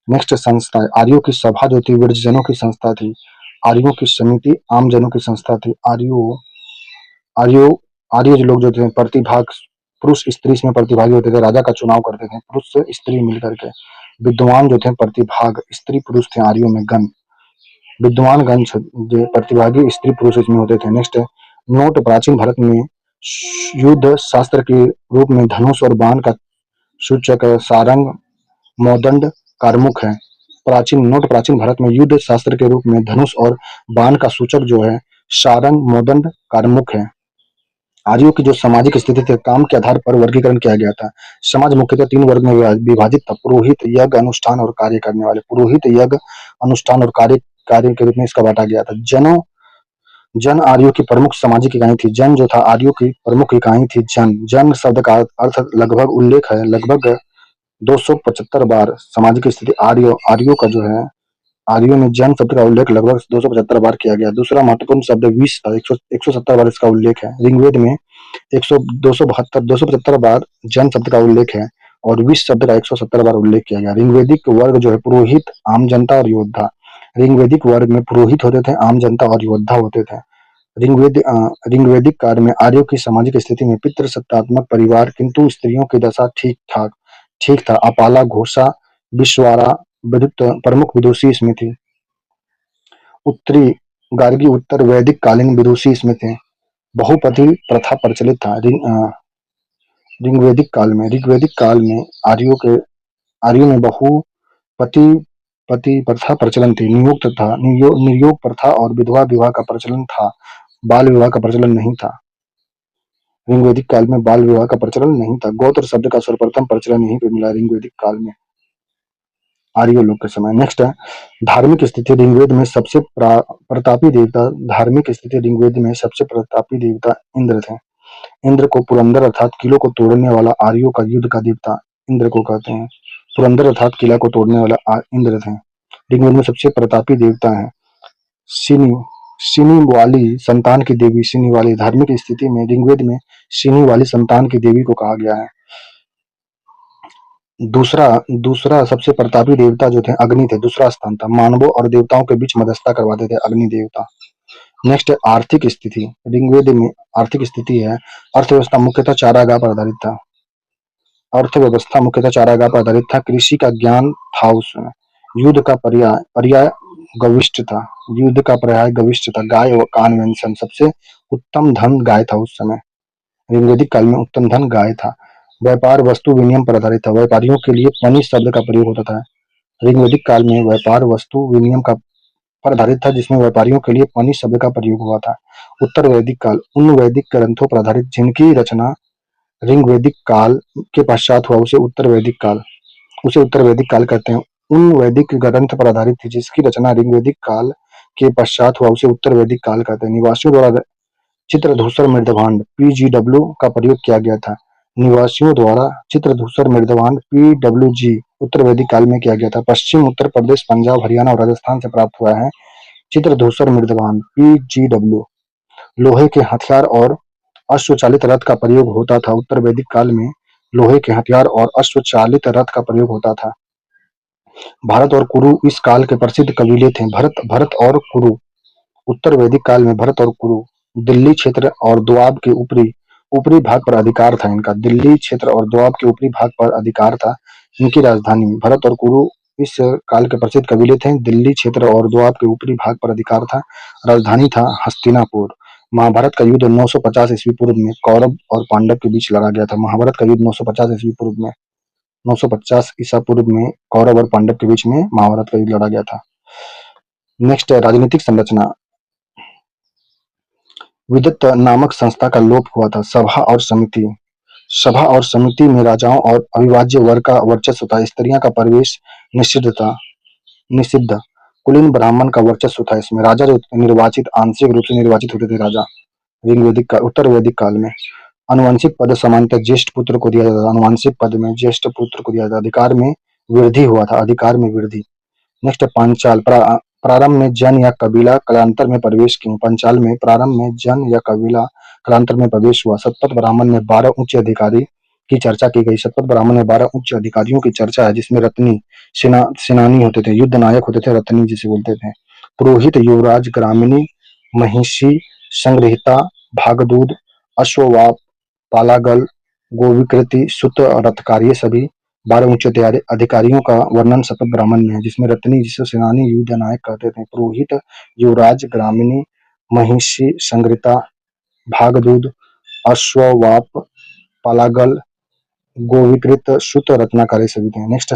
नेक्स्ट संस्था, आर्यों की सभा जो थी वृद्धजनों की संस्था थी। आर्यों की समिति आमजनों की संस्था थी। आर्यो आर्य लोग जो थे प्रतिभाग, पुरुष स्त्री इसमें प्रतिभागी होते थे। राजा का चुनाव करते थे पुरुष से स्त्री मिलकर के। विद्वान जो थे प्रतिभाग, स्त्री पुरुष थे आर्यों में। गण, विद्वान गण जो प्रतिभागी स्त्री पुरुष इसमें होते थे। नेक्स्ट है नोट। प्राचीन भारत में युद्ध शास्त्र के रूप में धनुष और बाण का सूचक सारंग, मोदंड, कारमुख है। प्राचीन भारत में युद्ध शास्त्र के रूप में धनुष और बाण का सूचक जो है सारंग, मोदंड, कारमुख है। आर्यों की जो सामाजिक स्थिति थी, काम के आधार पर वर्गीकरण किया गया था। समाज मुख्यतः 3 वर्ग में विभाजित था। पुरोहित, यज्ञ, अनुष्ठान और कार्य करने वाले। पुरोहित, यज्ञ, अनुष्ठान और कार्य के रूप में इसका बांटा गया था। जन आर्यों की प्रमुख सामाजिक इकाई थी। जन जो था आर्यों की प्रमुख इकाई थी। जन शब्द का अर्थ लगभग उल्लेख है लगभग 275 बार। सामाजिक स्थिति आर्यों का जो है, आर्यों में जन शब्द का उल्लेख लगभग 275 बार किया गया। दूसरा महत्वपूर्ण शब्द विष था। 170 बार इसका उल्लेख है। ऋग्वेद में 275 बार जन शब्द का उल्लेख है और विष शब्द का 170 बार उल्लेख किया गया। ऋग्वैदिक वर्ग जो है पुरोहित, आम जनता और योद्धा। ऋग्वैदिक वर्ग में पुरोहित होते थे, आम जनता और योद्धा होते थे। ऋग्वैदिक काल में आर्यों की सामाजिक स्थिति में पितृसत्तात्मक परिवार, किंतु स्त्रियों की दशा ठीक था। अपाला, घोषा, विश्वारा प्रमुख विदुषी इसमें थी। उत्तरी गार्गी उत्तर वैदिक कालीन विदुषी इसमें थे। बहुपति प्रथा प्रचलित था ऋग्वैदिक काल में आर्यों में बहुपति प्रथा प्रचलन थी। नियोग प्रथा और विधवा विवाह का प्रचलन था। बाल विवाह का प्रचलन नहीं था। ऋग्वैदिक काल में बाल विवाह का प्रचलन नहीं था। गोत्र शब्द का सर्वप्रथम प्रचलन यहीं पे मिला ऋग्वैदिक काल में। आर्य लोग के समय। नेक्स्ट है धार्मिक स्थिति ऋग्वेद में सबसे प्रतापी देवता। धार्मिक स्थिति ऋग्वेद में सबसे प्रतापी देवता इंद्र थे। इंद्र को पुरंदर अर्थात किलों को तोड़ने वाला, आर्यों का युद्ध का देवता इंद्र को कहते हैं। पुरंदर अर्थात किला को तोड़ने वाला इंद्र थे। ऋग्वेद में सबसे प्रतापी देवता है सिनी। सिनी वाली संतान की देवी सिनी वाली। धार्मिक स्थिति में ऋग्वेद में सिनी वाली संतान की देवी को कहा गया है। दूसरा दूसरा सबसे प्रतापी देवता जो थे अग्नि थे, दूसरा स्थान था। मानवों और देवताओं के बीच मध्यस्थता करवाते थे अग्नि देवता। नेक्स्ट है आर्थिक स्थिति। ऋग्वेद में आर्थिक स्थिति है अर्थव्यवस्था मुख्यतः चारागाह पर आधारित था। अर्थव्यवस्था मुख्यतः चारागाह पर आधारित था। कृषि का ज्ञान था उसमें। युद्ध का पर्याय पर्याय गविष्ठ था। युद्ध का पर्याय गविष्ठ था। गाय व कान्वेंशन सबसे उत्तम धन गाय था उस समय। ऋग्वेदिक काल में उत्तम धन गाय था। व्यापार वस्तु विनिमय पर आधारित था। व्यापारियों के लिए पनी शब्द का प्रयोग होता था। ऋग्वेदिक काल में व्यापार वस्तु विनिमय का पर आधारित था, जिसमें व्यापारियों के लिए पनी शब्द का प्रयोग हुआ था। उत्तर वैदिक काल उन वैदिक ग्रंथों पर आधारित जिनकी रचना ऋग्वेदिक काल के पश्चात हुआ उसे उत्तर वैदिक काल कहते हैं। उन वैदिक ग्रंथ पर आधारित थी जिसकी रचना ऋग्वेदिक काल के पश्चात हुआ उसे उत्तर वैदिक काल कहते हैं। निवासियों द्वारा चित्रधूसर मृदभांड (पीजीडब्ल्यू) का प्रयोग किया गया था। निवासियों द्वारा चित्रधूसर मृदभांड (पीडब्ल्यूजी) उत्तर वैदिक काल में किया गया था। पश्चिम उत्तर प्रदेश, पंजाब, हरियाणा और राजस्थान से प्राप्त हुआ है चित्रधूसर मृदभांड (पीजीडब्ल्यू). लोहे के हथियार और अश्वचालित रथ का प्रयोग होता था। उत्तर वैदिक काल में लोहे के हथियार और अश्वचालित रथ का प्रयोग होता था। भारत और कुरु इस काल के प्रसिद्ध कबीले थे। भरत और कुरु। उत्तर वैदिक काल में भरत और कुरु दिल्ली क्षेत्र और दोआब के ऊपरी ऊपरी भाग पर अधिकार था इनका। दिल्ली क्षेत्र और दोआब के ऊपरी भाग पर अधिकार था इनकी राजधानी। भरत और कुरु इस काल के प्रसिद्ध कबीले थे। दिल्ली क्षेत्र और दोआब के ऊपरी भाग पर अधिकार था। राजधानी था हस्तिनापुर। महाभारत का युद्ध 950 ईस्वी पूर्व में कौरव और पांडव के बीच लड़ा गया था। महाभारत का युद्ध 950 ईस्वी पूर्व में 950 ईसा पूर्व में कौरव और पांडव के बीच में महाभारत का युद्ध लड़ा गया था। नेक्स्ट है राजनीतिक संरचना। विदत नामक संस्था का लोप हुआ था। सभा और समिति में राजाओं और अविभाज्य वर्ग का वर्चस्व था। स्त्रियां का प्रवेश निषिद्ध। कुलीन ब्राह्मण का वर्चस्व था इसमें। राजा जो निर्वाचित आंशिक रूप से निर्वाचित होते थे राजा उत्तर वैदिक काल में। अनुवांशिक पद सामान्यतः ज्येष्ठ पुत्र को दिया जाता था। अनुवांशिक पद में ज्येष्ठ पुत्र को दिया जाता था। अधिकार में वृद्धि हुआ था। अधिकार में वृद्धि। नेक्स्ट पांचाल। प्रारंभ में जन या कबीला कालांतर में प्रवेश किए। पंचाल में प्रारंभ में जन या कबीला कालांतर में प्रवेश हुआ। शतपथ ब्राह्मण में 12 उच्च अधिकारी की चर्चा की गई। शतपथ ब्राह्मण में 12 उच्च अधिकारियों की चर्चा है, जिसमें रत्नी सेनानी होते थे, युद्ध नायक होते थे, रत्नी जिसे बोलते थे। पुरोहित, युवराज, ग्रामिणी, महिषी, संग्रहिता, भागदूत, अश्ववाप, पालागल, गोविकृति, सुत, रथकार, ये सभी 12 उच्च अधिकारियों का वर्णन शतपथ ब्राह्मण में है, जिसमें रत्नी जिसे सेनानी युद्ध नायक कहते थे, पुरोहित, युवराज, ग्रामिणी, महिषी, संग्रहिता, भागदूत, अश्ववाप, पालागल, गोविकृत, सुत, रत्नाकर सभी थे। नेक्स्ट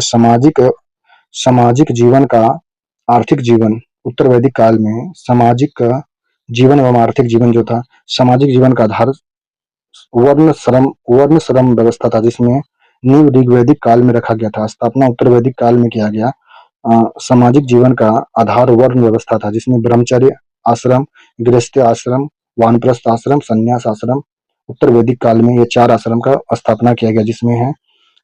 सामाजिक जीवन का आर्थिक जीवन। उत्तर वैदिक काल में सामाजिक जीवन एवं आर्थिक जीवन जो था, सामाजिक जीवन का आधार वर्ण श्रम व्यवस्था था, जिसमें नींव ऋग्वैदिक काल में रखा गया था। स्थापना उत्तर वैदिक काल में किया गया। सामाजिक जीवन का आधार वर्ण व्यवस्था था, जिसमें ब्रह्मचर्य आश्रम, गृहस्थ आश्रम, वानप्रस्थ आश्रम, संन्यास आश्रम। उत्तर वैदिक काल में ये 4 आश्रम का स्थापना किया गया, जिसमें है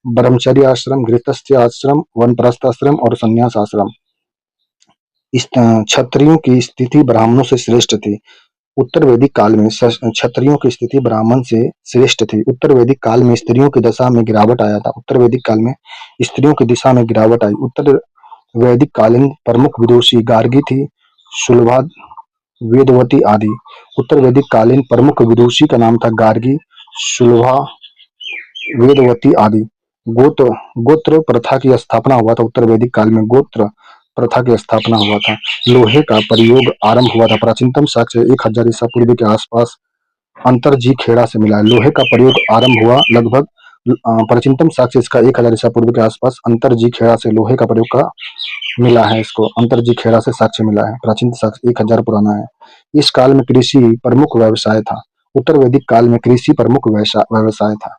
ब्रह्मचर्य आश्रम, गृहस्थ आश्रम, वानप्रस्थ आश्रम और संन्यास आश्रम। क्षत्रियों की स्थिति ब्राह्मणों से श्रेष्ठ थी। उत्तर वैदिक काल में क्षत्रियों की स्थिति ब्राह्मण से श्रेष्ठ थी। उत्तर वैदिक काल में स्त्रियों की दशा में गिरावट आया था। उत्तर वैदिक काल में स्त्रियों की दिशा में गिरावट आई। उत्तर वैदिक कालीन प्रमुख विदुषी गार्गी थी, सुलभा, वेदवती आदि। उत्तर वैदिक कालीन प्रमुख विदुषी का नाम था गार्गी, सुलभा, वेदवती आदि। गोत्र प्रथा की स्थापना हुआ था। उत्तर वैदिक काल में गोत्र प्रथा की स्थापना हुआ था। लोहे का प्रयोग आरंभ हुआ था। प्राचीनतम साक्ष्य 1000 ईसा पूर्व के आसपास अंतरजी खेड़ा से मिला है। लोहे का प्रयोग आरंभ हुआ लगभग प्राचीनतम साक्ष्य इसका 1000 ईसा पूर्व के आसपास अंतरजी खेड़ा से लोहे का प्रयोग का मिला है। इसको अंतरजी खेड़ा से साक्ष्य मिला है। प्राचीन साक्ष्य 1000 पुराना है। इस काल में कृषि प्रमुख व्यवसाय था। उत्तर वैदिक काल में कृषि प्रमुख व्यवसाय था।